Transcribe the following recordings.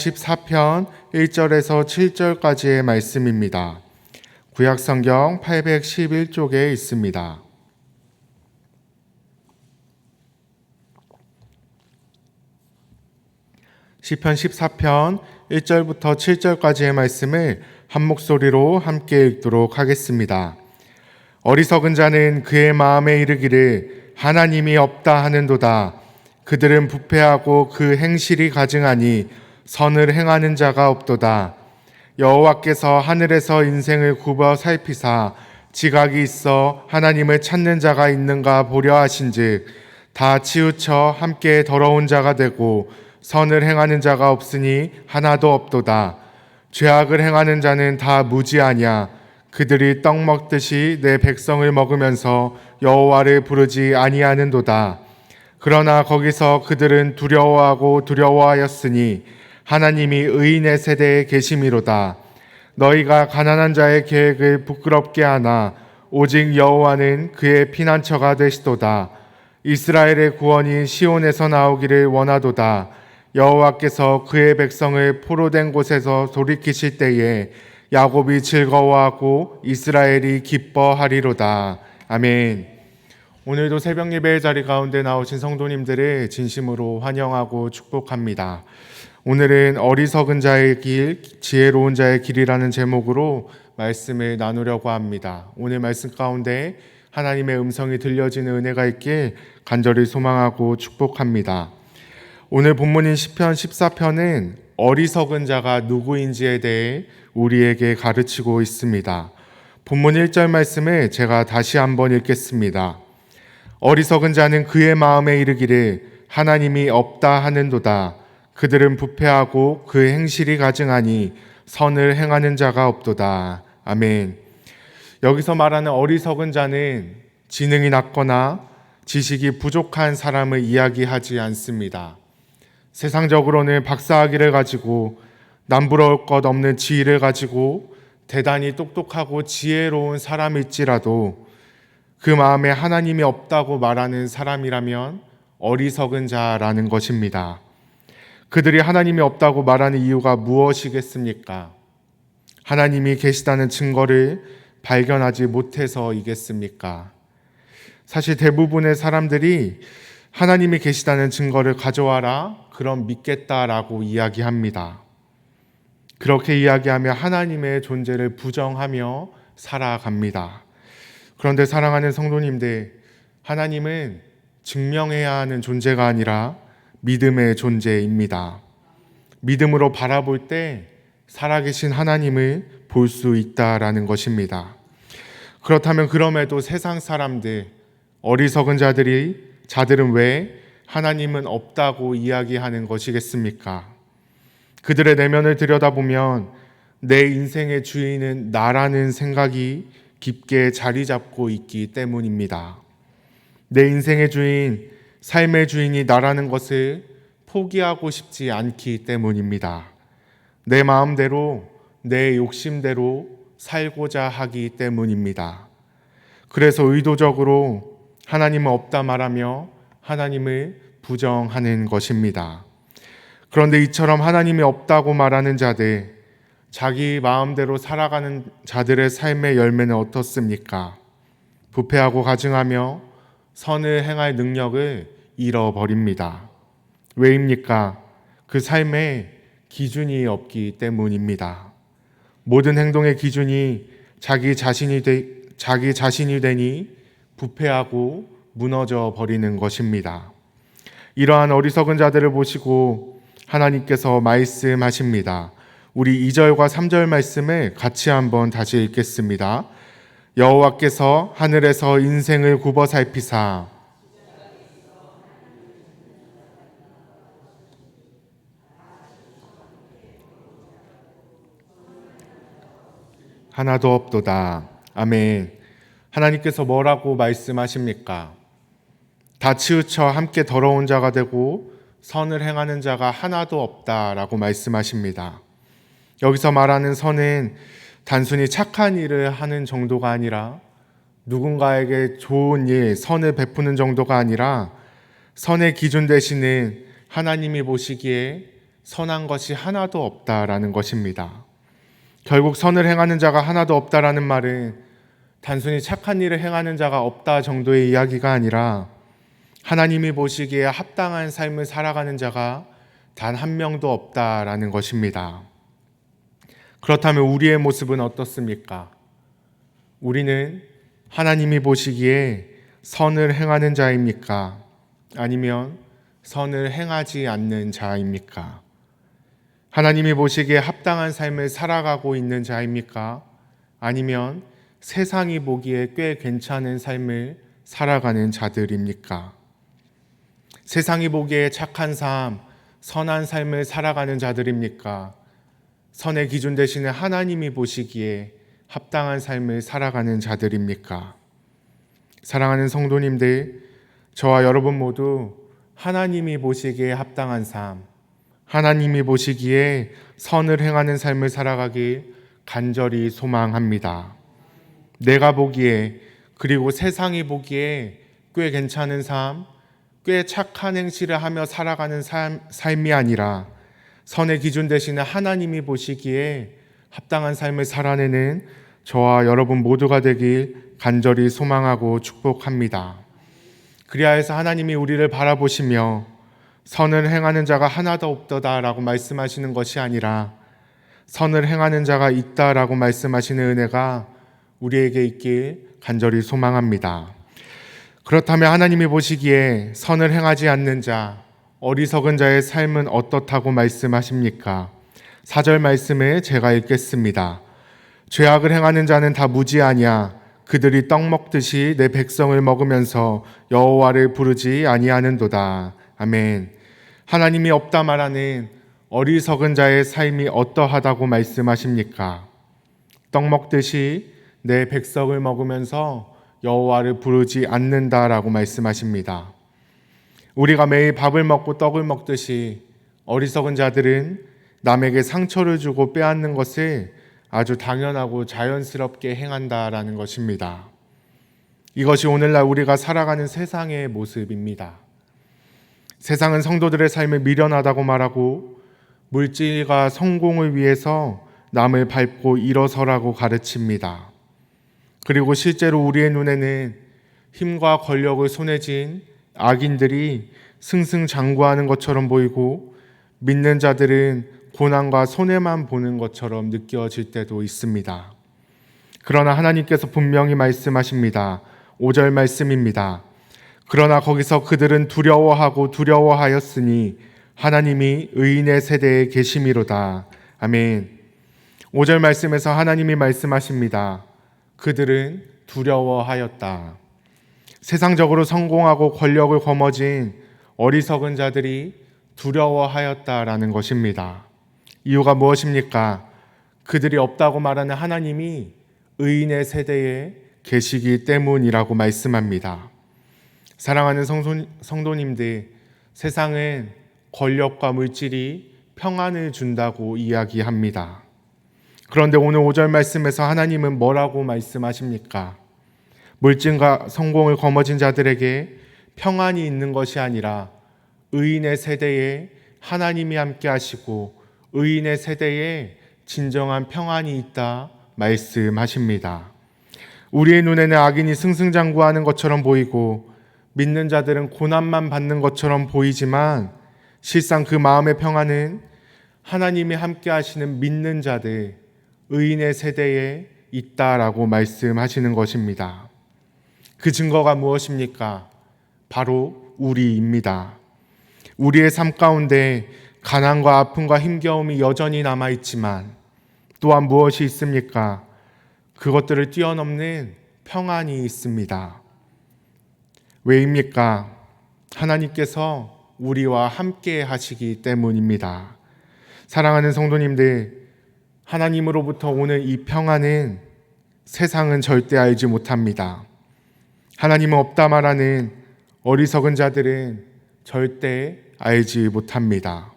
14편 1절에서 7절까지의 말씀입니다. 구약성경 811쪽에 있습니다. 시편 14편 1절부터 7절까지의 말씀을 한 목소리로 함께 읽도록 하겠습니다. 어리석은 자는 그의 마음에 이르기를 하나님이 없다 하는도다. 그들은 부패하고 그 행실이 가증하니 선을 행하는 자가 없도다. 여호와께서 하늘에서 인생을 굽어 살피사 지각이 있어 하나님을 찾는 자가 있는가 보려 하신즉 다 치우쳐 함께 더러운 자가 되고 선을 행하는 자가 없으니 하나도 없도다. 죄악을 행하는 자는 다 무지하냐. 그들이 떡 먹듯이 내 백성을 먹으면서 여호와를 부르지 아니하는도다. 그러나 거기서 그들은 두려워하고 두려워하였으니 하나님이 의인의 세대에 계심이로다. 너희가 가난한 자의 계획을 부끄럽게 하나 오직 여호와는 그의 피난처가 되시도다. 이스라엘의 구원이 시온에서 나오기를 원하도다. 여호와께서 그의 백성을 포로된 곳에서 돌이키실 때에 야곱이 즐거워하고 이스라엘이 기뻐하리로다. 아멘. 오늘도 새벽 예배의 자리 가운데 나오신 성도님들을 진심으로 환영하고 축복합니다. 오늘은 어리석은 자의 길, 지혜로운 자의 길이라는 제목으로 말씀을 나누려고 합니다. 오늘 말씀 가운데 하나님의 음성이 들려지는 은혜가 있길 간절히 소망하고 축복합니다. 오늘 본문인 시편 14편은 어리석은 자가 누구인지에 대해 우리에게 가르치고 있습니다. 본문 1절 말씀을 제가 다시 한번 읽겠습니다. 어리석은 자는 그의 마음에 이르기를 하나님이 없다 하는도다. 그들은 부패하고 그 행실이 가증하니 선을 행하는 자가 없도다. 아멘. 여기서 말하는 어리석은 자는 지능이 낮거나 지식이 부족한 사람을 이야기하지 않습니다. 세상적으로는 박사학위를 가지고 남부러울 것 없는 지위를 가지고 대단히 똑똑하고 지혜로운 사람일지라도 그 마음에 하나님이 없다고 말하는 사람이라면 어리석은 자라는 것입니다. 그들이 하나님이 없다고 말하는 이유가 무엇이겠습니까? 하나님이 계시다는 증거를 발견하지 못해서이겠습니까? 사실 대부분의 사람들이 하나님이 계시다는 증거를 가져와라, 그럼 믿겠다라고 이야기합니다. 그렇게 이야기하며 하나님의 존재를 부정하며 살아갑니다. 그런데 사랑하는 성도님들, 하나님은 증명해야 하는 존재가 아니라 믿음의 존재입니다. 믿음으로 바라볼 때 살아계신 하나님을 볼 수 있다라는 것입니다. 그렇다면 그럼에도 세상 사람들, 어리석은 자들은 왜 하나님은 없다고 이야기하는 것이겠습니까? 그들의 내면을 들여다보면 내 인생의 주인은 나라는 생각이 깊게 자리 잡고 있기 때문입니다. 내 인생의 주인, 삶의 주인이 나라는 것을 포기하고 싶지 않기 때문입니다. 내 마음대로, 내 욕심대로 살고자 하기 때문입니다. 그래서 의도적으로 하나님은 없다 말하며 하나님을 부정하는 것입니다. 그런데 이처럼 하나님이 없다고 말하는 자들, 자기 마음대로 살아가는 자들의 삶의 열매는 어떻습니까? 부패하고 가증하며 선을 행할 능력을 잃어버립니다. 왜입니까? 그 삶에 기준이 없기 때문입니다. 모든 행동의 기준이 자기 자신이 되니 부패하고 무너져 버리는 것입니다. 이러한 어리석은 자들을 보시고 하나님께서 말씀하십니다. 우리 2절과 3절 말씀을 같이 한번 다시 읽겠습니다. 여호와께서 하늘에서 인생을 굽어 살피사 하나도 없도다. 아멘. 하나님께서 뭐라고 말씀하십니까? 다 치우쳐 함께 더러운 자가 되고 선을 행하는 자가 하나도 없다라고 말씀하십니다. 여기서 말하는 선은 단순히 착한 일을 하는 정도가 아니라 누군가에게 좋은 일, 선을 베푸는 정도가 아니라 선의 기준 되시는 하나님이 보시기에 선한 것이 하나도 없다라는 것입니다. 결국 선을 행하는 자가 하나도 없다라는 말은 단순히 착한 일을 행하는 자가 없다 정도의 이야기가 아니라 하나님이 보시기에 합당한 삶을 살아가는 자가 단 한 명도 없다라는 것입니다. 그렇다면 우리의 모습은 어떻습니까? 우리는 하나님이 보시기에 선을 행하는 자입니까? 아니면 선을 행하지 않는 자입니까? 하나님이 보시기에 합당한 삶을 살아가고 있는 자입니까? 아니면 세상이 보기에 꽤 괜찮은 삶을 살아가는 자들입니까? 세상이 보기에 착한 삶, 선한 삶을 살아가는 자들입니까? 선의 기준 대신에 하나님이 보시기에 합당한 삶을 살아가는 자들입니까? 사랑하는 성도님들, 저와 여러분 모두 하나님이 보시기에 합당한 삶, 하나님이 보시기에 선을 행하는 삶을 살아가길 간절히 소망합니다. 내가 보기에, 그리고 세상이 보기에 꽤 괜찮은 삶, 꽤 착한 행실을 하며 살아가는 삶이 아니라 선의 기준 대신에 하나님이 보시기에 합당한 삶을 살아내는 저와 여러분 모두가 되길 간절히 소망하고 축복합니다. 그리하여 해서 하나님이 우리를 바라보시며 선을 행하는 자가 하나도 없도다라고 말씀하시는 것이 아니라 선을 행하는 자가 있다라고 말씀하시는 은혜가 우리에게 있길 간절히 소망합니다. 그렇다면 하나님이 보시기에 선을 행하지 않는 자, 어리석은 자의 삶은 어떻다고 말씀하십니까? 4절 말씀을 제가 읽겠습니다. 죄악을 행하는 자는 다 무지하냐? 그들이 떡 먹듯이 내 백성을 먹으면서 여호와를 부르지 아니하는도다. 아멘. 하나님이 없다 말하는 어리석은 자의 삶이 어떠하다고 말씀하십니까? 떡 먹듯이 내 백성을 먹으면서 여호와를 부르지 않는다라고 말씀하십니다. 우리가 매일 밥을 먹고 떡을 먹듯이 어리석은 자들은 남에게 상처를 주고 빼앗는 것을 아주 당연하고 자연스럽게 행한다라는 것입니다. 이것이 오늘날 우리가 살아가는 세상의 모습입니다. 세상은 성도들의 삶을 미련하다고 말하고 물질과 성공을 위해서 남을 밟고 일어서라고 가르칩니다. 그리고 실제로 우리의 눈에는 힘과 권력을 손에 쥔 악인들이 승승장구하는 것처럼 보이고 믿는 자들은 고난과 손해만 보는 것처럼 느껴질 때도 있습니다. 그러나 하나님께서 분명히 말씀하십니다. 5절 말씀입니다. 그러나 거기서 그들은 두려워하고 두려워하였으니 하나님이 의인의 세대에 계심이로다. 아멘. 5절 말씀에서 하나님이 말씀하십니다. 그들은 두려워하였다. 세상적으로 성공하고 권력을 거머쥔 어리석은 자들이 두려워하였다라는 것입니다. 이유가 무엇입니까? 그들이 없다고 말하는 하나님이 의인의 세대에 계시기 때문이라고 말씀합니다. 사랑하는 성도님들, 세상은 권력과 물질이 평안을 준다고 이야기합니다. 그런데 오늘 5절 말씀에서 하나님은 뭐라고 말씀하십니까? 물질과 성공을 거머쥔 자들에게 평안이 있는 것이 아니라 의인의 세대에 하나님이 함께 하시고 의인의 세대에 진정한 평안이 있다 말씀하십니다. 우리의 눈에는 악인이 승승장구하는 것처럼 보이고 믿는 자들은 고난만 받는 것처럼 보이지만 실상 그 마음의 평안은 하나님이 함께 하시는 믿는 자들, 의인의 세대에 있다라고 말씀하시는 것입니다. 그 증거가 무엇입니까? 바로 우리입니다. 우리의 삶 가운데 가난과 아픔과 힘겨움이 여전히 남아있지만 또한 무엇이 있습니까? 그것들을 뛰어넘는 평안이 있습니다. 왜입니까? 하나님께서 우리와 함께 하시기 때문입니다. 사랑하는 성도님들, 하나님으로부터 오는 이 평안은 세상은 절대 알지 못합니다. 하나님은 없다 말하는 어리석은 자들은 절대 알지 못합니다.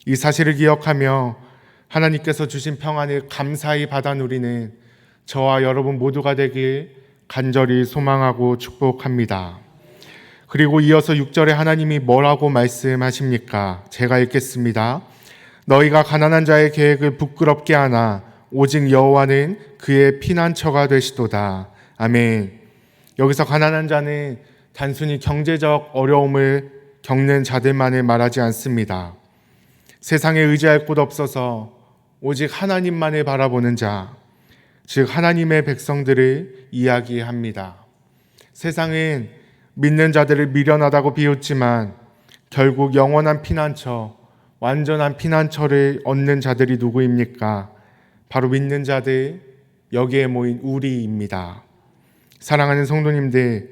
이 사실을 기억하며 하나님께서 주신 평안을 감사히 받아 누리는 저와 여러분 모두가 되길 간절히 소망하고 축복합니다. 그리고 이어서 6절에 하나님이 뭐라고 말씀하십니까? 제가 읽겠습니다. 너희가 가난한 자의 계획을 부끄럽게 하나 오직 여호와는 그의 피난처가 되시도다. 아멘. 여기서 가난한 자는 단순히 경제적 어려움을 겪는 자들만을 말하지 않습니다. 세상에 의지할 곳 없어서 오직 하나님만을 바라보는 자, 즉 하나님의 백성들을 이야기합니다. 세상은 믿는 자들을 미련하다고 비웃지만 결국 영원한 피난처, 완전한 피난처를 얻는 자들이 누구입니까? 바로 믿는 자들, 여기에 모인 우리입니다. 사랑하는 성도님들,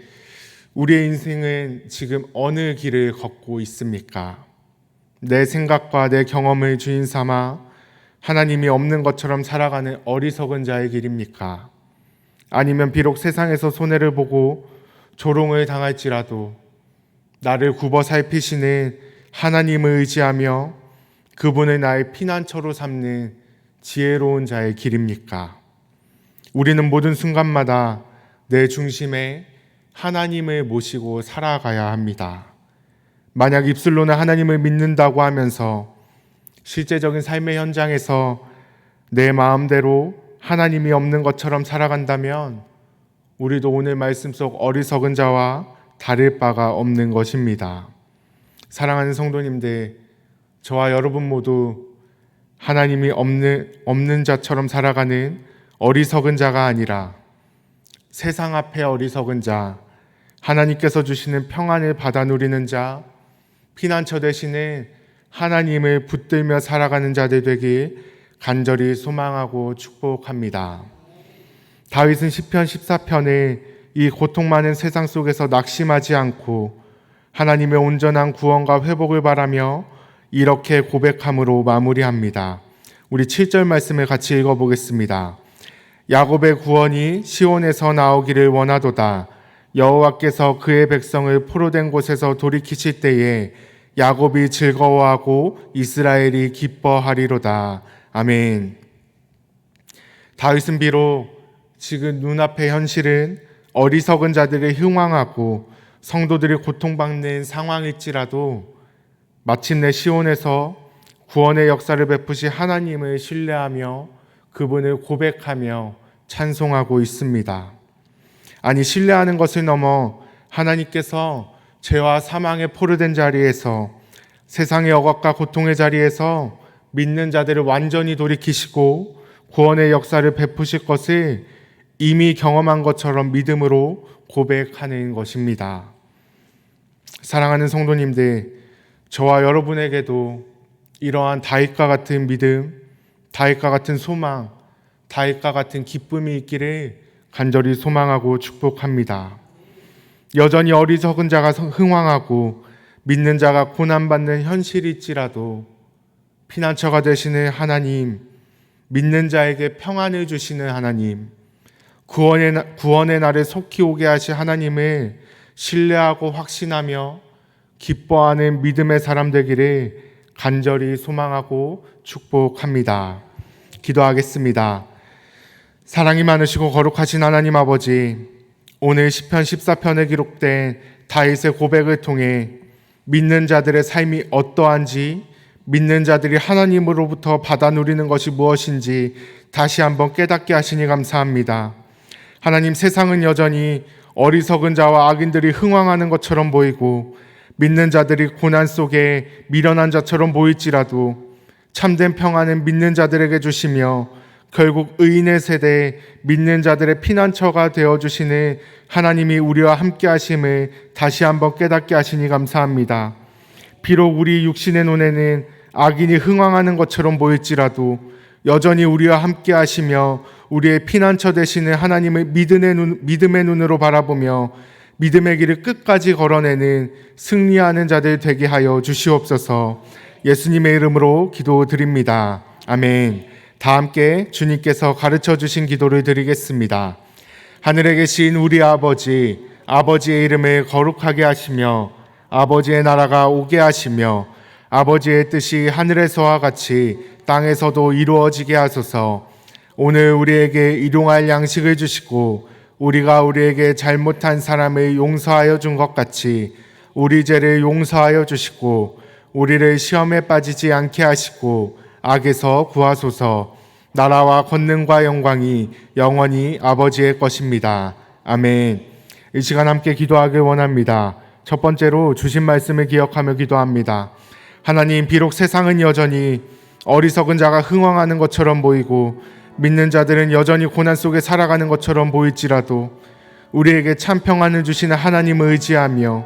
우리의 인생은 지금 어느 길을 걷고 있습니까? 내 생각과 내 경험을 주인 삼아 하나님이 없는 것처럼 살아가는 어리석은 자의 길입니까? 아니면 비록 세상에서 손해를 보고 조롱을 당할지라도 나를 굽어 살피시는 하나님을 의지하며 그분을 나의 피난처로 삼는 지혜로운 자의 길입니까? 우리는 모든 순간마다 내 중심에 하나님을 모시고 살아가야 합니다. 만약 입술로는 하나님을 믿는다고 하면서 실제적인 삶의 현장에서 내 마음대로 하나님이 없는 것처럼 살아간다면 우리도 오늘 말씀 속 어리석은 자와 다를 바가 없는 것입니다. 사랑하는 성도님들, 저와 여러분 모두 하나님이 없는 자처럼 살아가는 어리석은 자가 아니라 세상 앞에 어리석은 자, 하나님께서 주시는 평안을 받아 누리는 자, 피난처 되시는 하나님을 붙들며 살아가는 자들 되길 간절히 소망하고 축복합니다. 다윗은 시편 14편에 이 고통 많은 세상 속에서 낙심하지 않고 하나님의 온전한 구원과 회복을 바라며 이렇게 고백함으로 마무리합니다. 우리 7절 말씀을 같이 읽어보겠습니다. 야곱의 구원이 시온에서 나오기를 원하도다. 여호와께서 그의 백성을 포로된 곳에서 돌이키실 때에 야곱이 즐거워하고 이스라엘이 기뻐하리로다. 아멘. 다윗은 비록 지금 눈앞의 현실은 어리석은 자들을 흥황하고 성도들이 고통받는 상황일지라도 마침내 시온에서 구원의 역사를 베푸시 하나님을 신뢰하며 그분을 고백하며 찬송하고 있습니다. 아니, 신뢰하는 것을 넘어 하나님께서 죄와 사망에 포로된 자리에서 세상의 억압과 고통의 자리에서 믿는 자들을 완전히 돌이키시고 구원의 역사를 베푸실 것을 이미 경험한 것처럼 믿음으로 고백하는 것입니다. 사랑하는 성도님들, 저와 여러분에게도 이러한 다윗과 같은 믿음, 다윗과 같은 소망, 다윗과 같은 기쁨이 있기를 간절히 소망하고 축복합니다. 여전히 어리석은 자가 흥황하고 믿는 자가 고난받는 현실일지라도 피난처가 되시는 하나님, 믿는 자에게 평안을 주시는 하나님, 구원의 날에 속히 오게 하신 하나님을 신뢰하고 확신하며 기뻐하는 믿음의 사람 되기를 간절히 소망하고 축복합니다. 기도하겠습니다. 사랑이 많으시고 거룩하신 하나님 아버지, 오늘 시편 14편에 기록된 다윗의 고백을 통해 믿는 자들의 삶이 어떠한지, 믿는 자들이 하나님으로부터 받아 누리는 것이 무엇인지 다시 한번 깨닫게 하시니 감사합니다. 하나님, 세상은 여전히 어리석은 자와 악인들이 흥황하는 것처럼 보이고 믿는 자들이 고난 속에 미련한 자처럼 보일지라도 참된 평안은 믿는 자들에게 주시며 결국 의인의 세대에 믿는 자들의 피난처가 되어주시는 하나님이 우리와 함께 하심을 다시 한번 깨닫게 하시니 감사합니다. 비록 우리 육신의 눈에는 악인이 흥황하는 것처럼 보일지라도 여전히 우리와 함께 하시며 우리의 피난처 되시는 하나님을 믿음의 눈으로 바라보며 믿음의 길을 끝까지 걸어내는 승리하는 자들 되게 하여 주시옵소서. 예수님의 이름으로 기도드립니다. 아멘. 다 함께 주님께서 가르쳐 주신 기도를 드리겠습니다. 하늘에 계신 우리 아버지, 아버지의 이름을 거룩하게 하시며 아버지의 나라가 오게 하시며 아버지의 뜻이 하늘에서와 같이 땅에서도 이루어지게 하소서. 오늘 우리에게 일용할 양식을 주시고 우리가 우리에게 잘못한 사람을 용서하여 준 것 같이 우리 죄를 용서하여 주시고 우리를 시험에 빠지지 않게 하시고 악에서 구하소서. 나라와 권능과 영광이 영원히 아버지의 것입니다. 아멘. 이 시간 함께 기도하길 원합니다. 첫 번째로 주신 말씀을 기억하며 기도합니다. 하나님, 비록 세상은 여전히 어리석은 자가 흥왕하는 것처럼 보이고 믿는 자들은 여전히 고난 속에 살아가는 것처럼 보일지라도 우리에게 참 평안을 주시는 하나님을 의지하며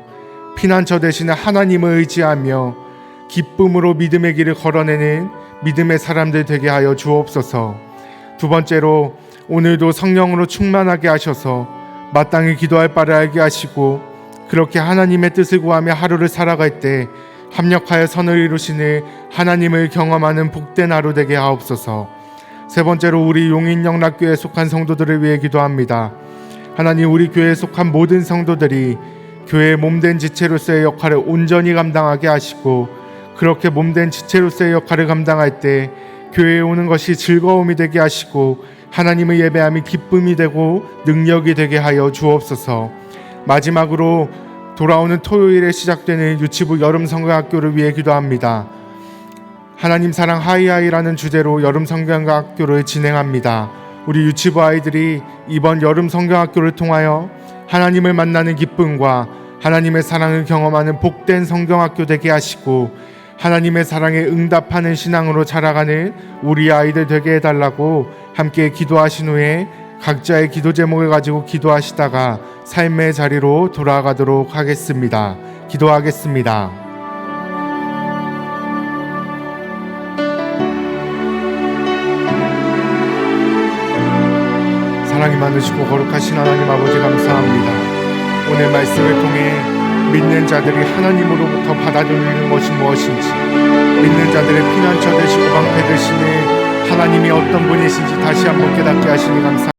피난처 되시는 하나님을 의지하며 기쁨으로 믿음의 길을 걸어내는 믿음의 사람들 되게 하여 주옵소서. 두 번째로 오늘도 성령으로 충만하게 하셔서 마땅히 기도할 바를 알게 하시고 그렇게 하나님의 뜻을 구하며 하루를 살아갈 때 합력하여 선을 이루시는 하나님을 경험하는 복된 하루 되게 하옵소서. 세 번째로 우리 용인영락교회에 속한 성도들을 위해 기도합니다. 하나님, 우리 교회에 속한 모든 성도들이 교회의 몸된 지체로서의 역할을 온전히 감당하게 하시고 그렇게 몸된 지체로서의 역할을 감당할 때 교회에 오는 것이 즐거움이 되게 하시고 하나님의 예배함이 기쁨이 되고 능력이 되게 하여 주옵소서. 마지막으로 돌아오는 토요일에 시작되는 유치부 여름 성경학교를 위해 기도합니다. 하나님 사랑 하이하이라는 주제로 여름 성경학교를 진행합니다. 우리 유치부 아이들이 이번 여름 성경학교를 통하여 하나님을 만나는 기쁨과 하나님의 사랑을 경험하는 복된 성경학교 되게 하시고 하나님의 사랑에 응답하는 신앙으로 자라가는 우리 아이들 되게 해달라고 함께 기도하신 후에 각자의 기도 제목을 가지고 기도하시다가 삶의 자리로 돌아가도록 하겠습니다. 기도하겠습니다. 사랑이 많으시고 거룩하신 하나님 아버지, 감사합니다. 오늘 말씀을 통해 믿는 자들이 하나님으로부터 받아들이는 것이 무엇인지, 믿는 자들의 피난처 되시고 방패 되시는 하나님이 어떤 분이신지 다시 한번 깨닫게 하시니 감사합니다.